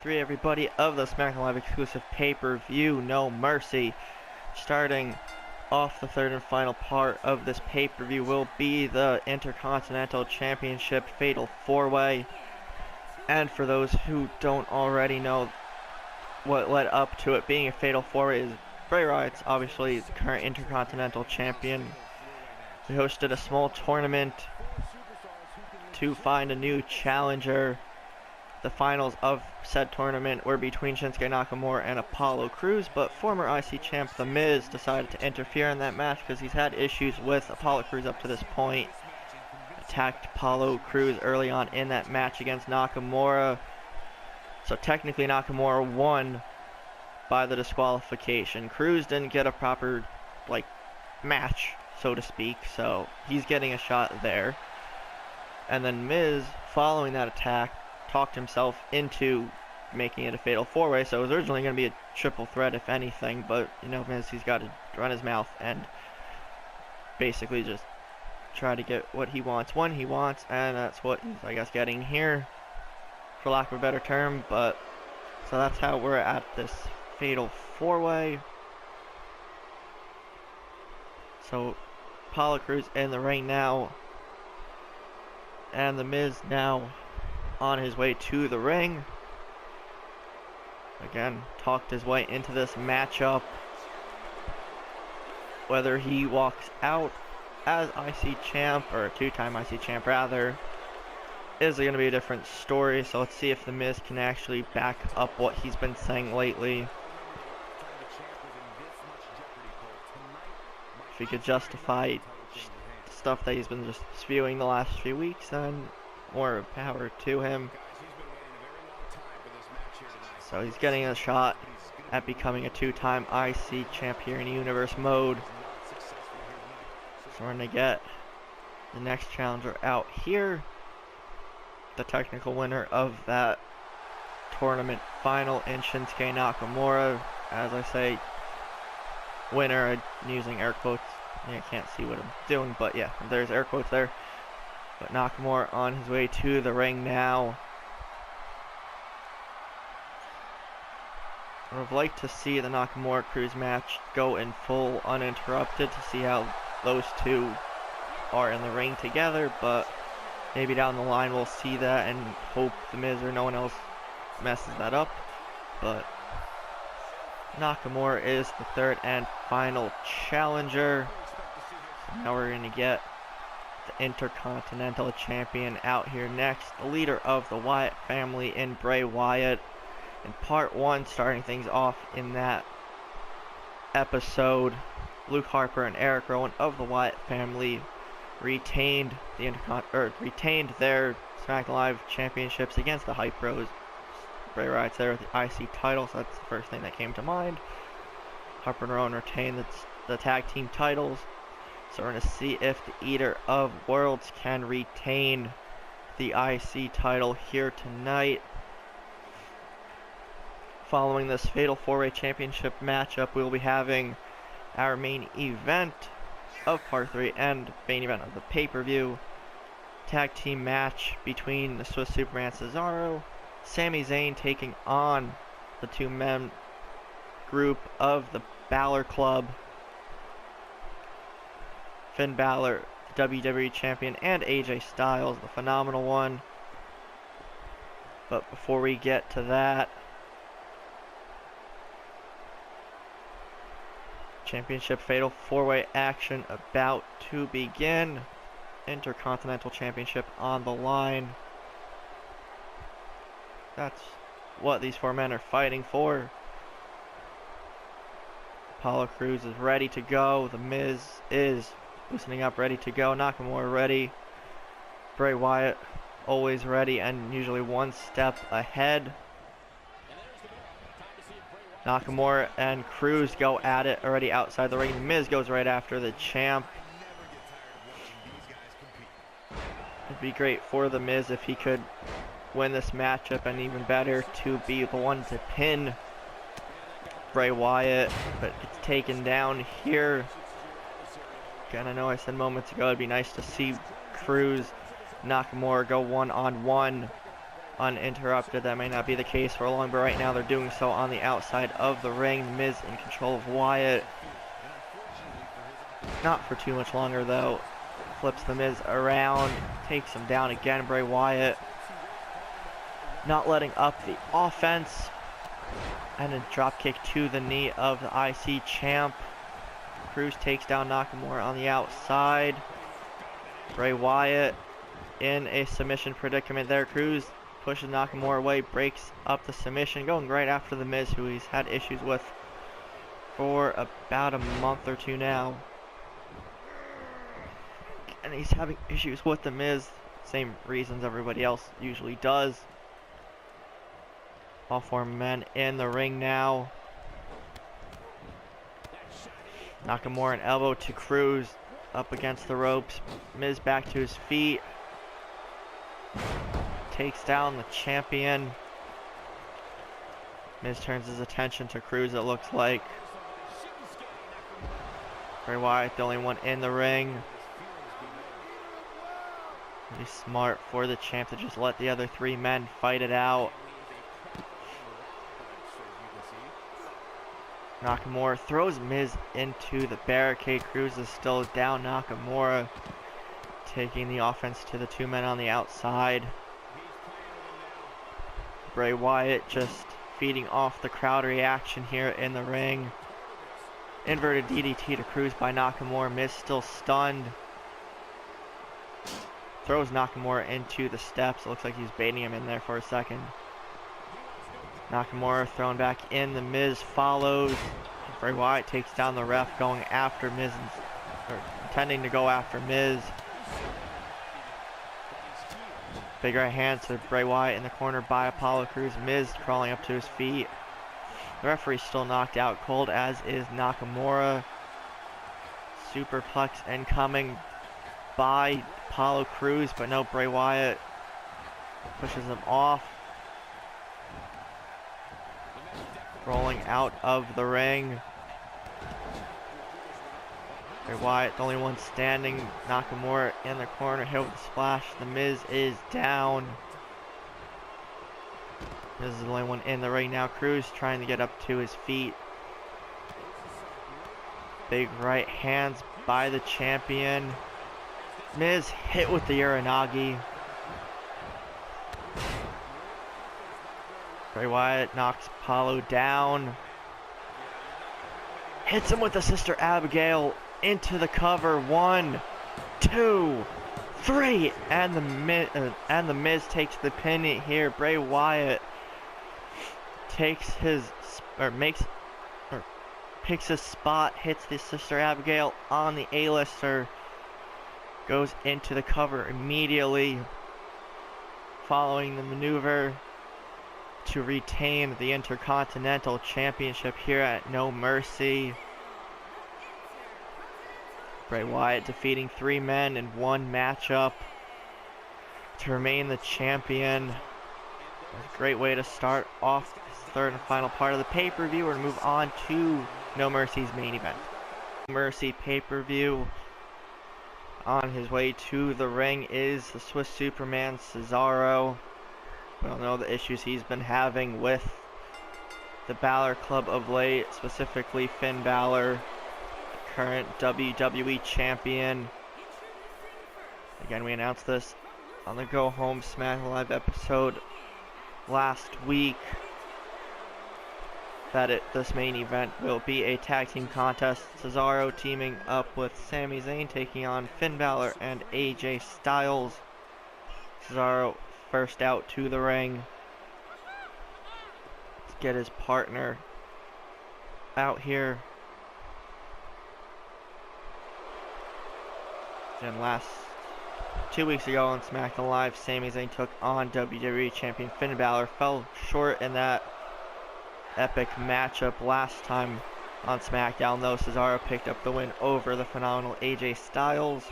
3, everybody, of the SmackDown Live exclusive pay-per-view, No Mercy. Starting off the third and final part of this pay-per-view will be the Intercontinental Championship Fatal 4-Way. And for those who don't already know what led up to it being a Fatal 4-Way is Bray Wyatt's obviously the current Intercontinental Champion. We hosted a small tournament to find a new challenger. The finals of said tournament were between Shinsuke Nakamura and Apollo Crews, but former IC champ The Miz decided to interfere in that match because he's had issues with Apollo Crews up to this point. Attacked Apollo Crews early on in that match against Nakamura. So technically Nakamura won by the disqualification. Crews didn't get a proper match, so to speak, so he's getting a shot there. And then Miz, following that attack, talked himself into making it a Fatal 4-Way, so it was originally going to be a triple threat if anything, but Miz, he's got to run his mouth and basically just try to get what he wants when he wants, and that's what he's, I guess, getting here, for lack of a better term. But so that's how we're at this Fatal 4-Way. So Apollo Crews in the ring now, and The Miz now on his way to the ring. Again, talked his way into this matchup. Whether he walks out as IC champ, or a two-time IC champ rather, is going to be a different story. So let's see if The Miz can actually back up what he's been saying lately. If he could justify stuff that he's been just spewing the last few weeks, then more power to him. So he's getting a shot at becoming a two-time IC champ here in Universe mode. So we're going to get the next challenger out here. The technical winner of that tournament final in Shinsuke Nakamura. As I say, winner, I'm using air quotes. I can't see what I'm doing, but yeah, there's air quotes there. But Nakamura on his way to the ring now. I would have liked to see the Nakamura Crews match go in full uninterrupted to see how those two are in the ring together, but maybe down the line we'll see that and hope The Miz or no one else messes that up. But Nakamura is the third and final challenger. So now we're going to get the Intercontinental Champion out here next, the leader of the Wyatt family in Bray Wyatt. In part 1, starting things off in that episode, Luke Harper and Eric Rowan of the Wyatt family retained their SmackDown Live championships against the Hype Bros. Bray Wyatt's there with the IC title, so that's the first thing that came to mind. Harper and Rowan retained the tag team titles. So we're going to see if the Eater of Worlds can retain the IC title here tonight. Following this Fatal 4-Way Championship matchup, we'll be having our main event of Part 3 and main event of the pay-per-view. Tag team match between the Swiss Superman Cesaro, Sami Zayn taking on the two-man group of the Balor Club. Finn Balor, the WWE Champion, and AJ Styles, the Phenomenal One. But before we get to that, Championship Fatal 4-Way action about to begin. Intercontinental Championship on the line. That's what these four men are fighting for. Apollo Crews is ready to go. The Miz is loosening up, ready to go. Nakamura ready. Bray Wyatt always ready and usually one step ahead. Nakamura and Crews go at it already outside the ring. The Miz goes right after the champ. It'd be great for The Miz if he could win this matchup, and even better to be the one to pin Bray Wyatt, but it's taken down here. Again, I know I said moments ago it'd be nice to see Crews, Nakamura go one-on-one. uninterrupted. That may not be the case for long, but right now they're doing so on the outside of the ring. The Miz in control of Wyatt. Not for too much longer though. Flips the Miz around, takes him down again. Bray Wyatt not letting up the offense. And a drop kick to the knee of the IC champ. Cruz takes down Nakamura on the outside. Bray Wyatt in a submission predicament there. Cruz pushes Nakamura away, breaks up the submission, going right after the Miz, who he's had issues with for about a month or two now. And he's having issues with the Miz, same reasons everybody else usually does. All four men in the ring now. Nakamura an elbow to Cruz, up against the ropes. Miz back to his feet. Takes down the champion. Miz turns his attention to Cruz, it looks like. Bray Wyatt, the only one in the ring. Really smart for the champ to just let the other three men fight it out. Nakamura throws Miz into the barricade. Cruz is still down. Nakamura taking the offense to the two men on the outside. Bray Wyatt just feeding off the crowd reaction here in the ring. Inverted DDT to Cruz by Nakamura. Miz still stunned. Throws Nakamura into the steps. Looks like he's baiting him in there for a second. Nakamura thrown back in. The Miz follows. Bray Wyatt takes down the ref, going after Miz, or intending to go after Miz. Big right hand to Bray Wyatt in the corner by Apollo Crews. Miz crawling up to his feet. The referee's still knocked out cold, as is Nakamura. Superplex incoming by Apollo Crews, but no, Bray Wyatt pushes him off. Rolling out of the ring. Bray Wyatt, the only one standing. Nakamura in the corner, hit with a splash. The Miz is down. Miz is the only one in the ring now. Cruz trying to get up to his feet. Big right hands by the champion. Miz hit with the Uranagi. Bray Wyatt knocks Apollo down. Hits him with the Sister Abigail into the cover. 1, 2, 3, and the Miz takes the pin here. Bray Wyatt takes his picks his spot, hits the Sister Abigail on the A-lister, goes into the cover immediately, following the maneuver to retain the Intercontinental Championship here at No Mercy. Bray Wyatt defeating 3 men in 1 matchup to remain the champion. A great way to start off this third and final part of the pay-per-view. We're going to move on to No Mercy's main event. No Mercy pay-per-view. On his way to the ring is the Swiss Superman, Cesaro. We all know the issues he's been having with the Balor Club of late, specifically Finn Balor, current WWE champion. Again, we announced this on the Go Home SmackDown Live episode last week that this main event will be a tag team contest. Cesaro teaming up with Sami Zayn, taking on Finn Balor and AJ Styles. Cesaro first out to the ring. Let's get his partner out here. And last 2 weeks ago on SmackDown Live, Sami Zayn took on WWE Champion Finn Balor. Fell short in that epic matchup last time on SmackDown, though. Cesaro picked up the win over the phenomenal AJ Styles.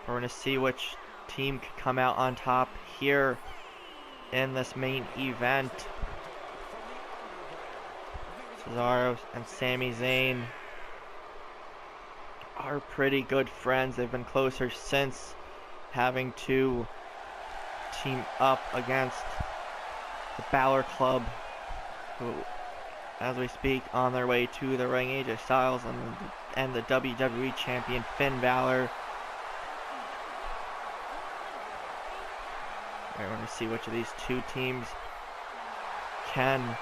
We're going to see which team can come out on top here in this main event. Cesaro and Sami Zayn are pretty good friends. They've been closer since having to team up against the Balor Club, who, as we speak, on their way to the ring, AJ Styles and the WWE Champion Finn Balor. I want to see which of these two teams can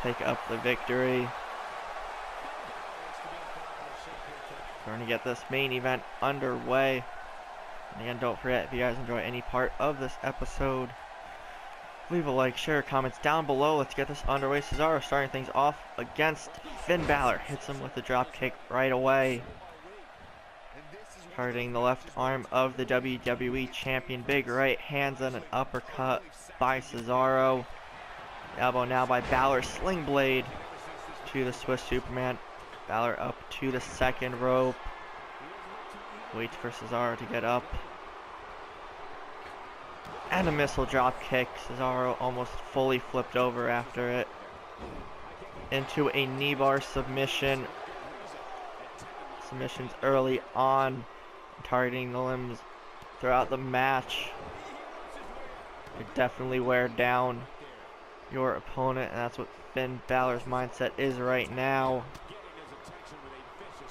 pick up the victory. We're going to get this main event underway. And again, don't forget, if you guys enjoy any part of this episode, leave a like, share, comments down below. Let's get this underway. Cesaro starting things off against Finn Balor. Hits him with a drop kick right away. Targeting the left arm of the WWE Champion. Big right hands and an uppercut by Cesaro. Elbow now by Balor. Sling blade to the Swiss Superman. Balor up to the second rope. Waits for Cesaro to get up. And a missile drop kick. Cesaro almost fully flipped over after it. Into a knee bar submission. Submissions early on. Targeting the limbs throughout the match. Could definitely wear down your opponent, and that's what Finn Balor's mindset is right now.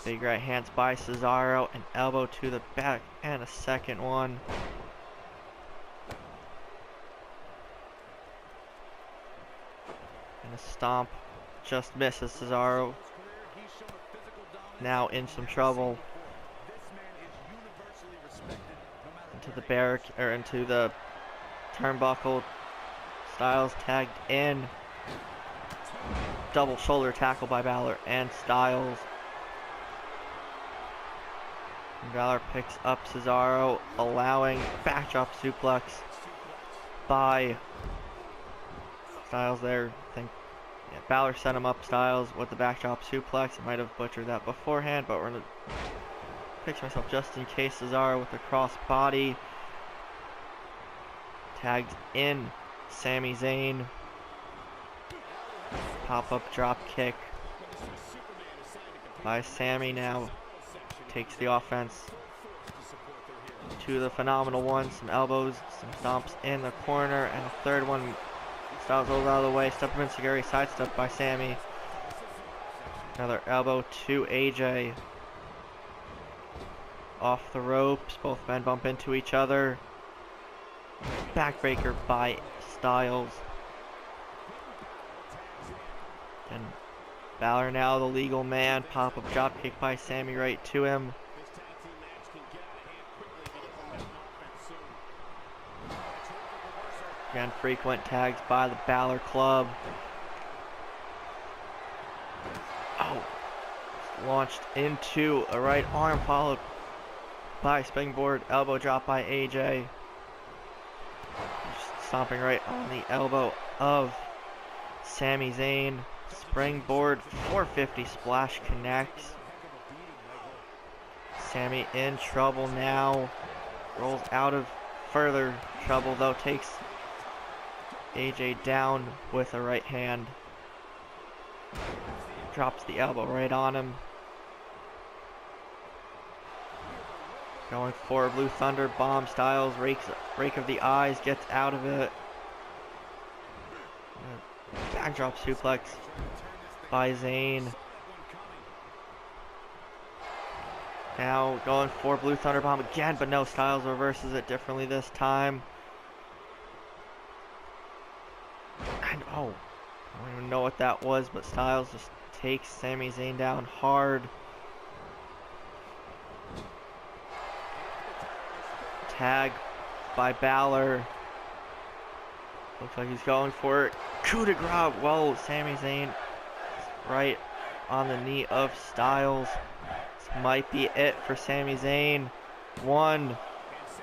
Big right hands by Cesaro, an elbow to the back, and a second one. And a stomp just misses Cesaro. Now in some trouble. Into the barrack, or into the turnbuckle. Styles tagged in. Double shoulder tackle by Balor and Styles. And Balor picks up Cesaro, allowing backdrop suplex by Styles there. I think Balor set him up, Styles, with the backdrop suplex. I might have butchered that beforehand, but we're going to fix myself just in case. Cesaro with the cross body. Tagged in Sami Zayn. Pop-up drop kick by Sami now. Takes the offense to the phenomenal one. Some elbows, some stomps in the corner, and a third one. Styles rolls out of the way. Step him in Seguri, sidestep by Sami. Another elbow to AJ. Off the ropes. Both men bump into each other. Backbreaker by Styles. And Balor now the legal man. Pop-up drop kick by Sami right to him. Again, frequent tags by the Balor Club. Oh, launched into a right arm, followed by springboard elbow drop by AJ. Just stomping right on the elbow of Sami Zayn. Springboard 450 splash connects. Sami in trouble now. Rolls out of further trouble though. Takes AJ down with a right hand. Drops the elbow right on him. Going for Blue Thunder bomb. Styles rake of the eyes, gets out of it. Backdrop suplex by Zayn. Now going for Blue Thunder bomb again, but no, Styles reverses it differently this time. And oh, I don't even know what that was, but Styles just takes Sami Zayn down hard. Tag by Balor. Looks like he's going for it. Coup de grace. Whoa, Sami Zayn right on the knee of Styles. This might be it for Sami Zayn. 1,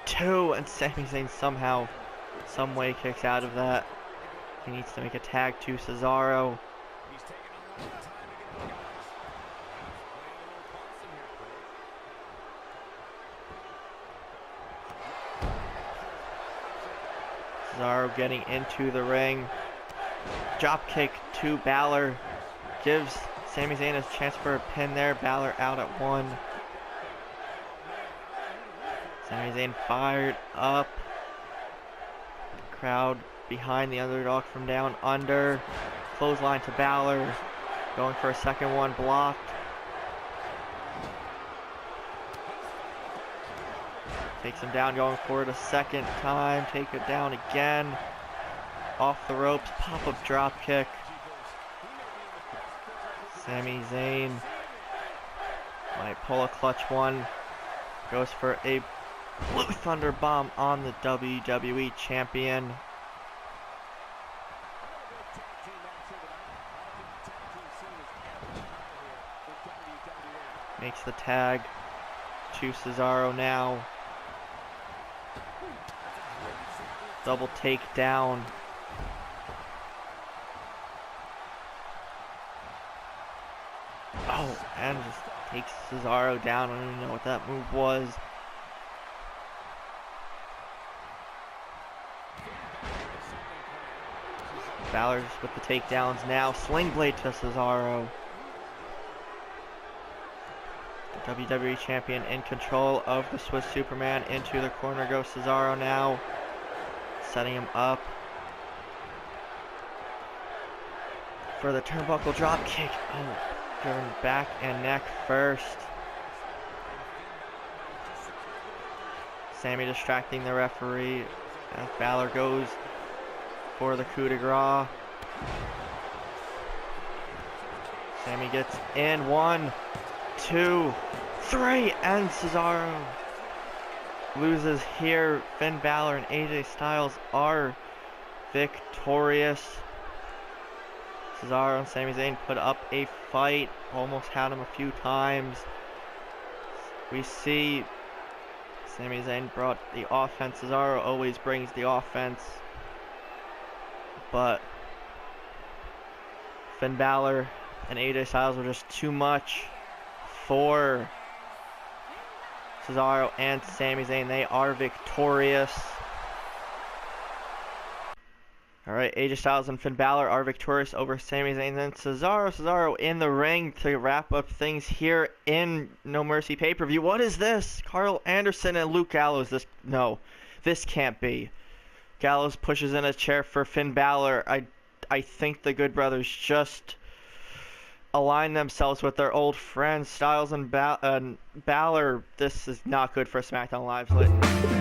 2, and Sami Zayn somehow, some way kicks out of that. He needs to make a tag to Cesaro. Cesaro getting into the ring. Drop kick to Balor. Gives Sami Zayn a chance for a pin there. Balor out at 1. Sami Zayn fired up. Crowd behind the underdog from down under. Clothesline to Balor. Going for a second one, blocked. Takes him down, going for it a second time. Take it down again. Off the ropes, pop-up drop kick. Sami Zayn might pull a clutch one. Goes for a Blue Thunder Bomb on the WWE Champion. Makes the tag to Cesaro now. Double takedown. Oh, and just takes Cesaro down. I don't even know what that move was. Balor just with the takedowns now. Sling blade to Cesaro. The WWE Champion in control of the Swiss Superman. Into the corner goes Cesaro now. Setting him up for the turnbuckle drop kick. Oh, driven back and neck first. Sami distracting the referee as Balor goes for the coup de grace. Sami gets in. 1, 2, 3, and Cesaro loses here. Finn Balor and AJ Styles are victorious. Cesaro and Sami Zayn put up a fight. Almost had him a few times. We see Sami Zayn brought the offense. Cesaro always brings the offense. But Finn Balor and AJ Styles were just too much for Cesaro and Sami Zayn. They are victorious. Alright, AJ Styles and Finn Balor are victorious over Sami Zayn and Cesaro. Cesaro in the ring to wrap up things here in No Mercy pay-per-view. What is this? Carl Anderson and Luke Gallows. No, this can't be. Gallows pushes in a chair for Finn Balor. I think the Good Brothers just align themselves with their old friends, Styles and Balor. This is not good for SmackDown Live.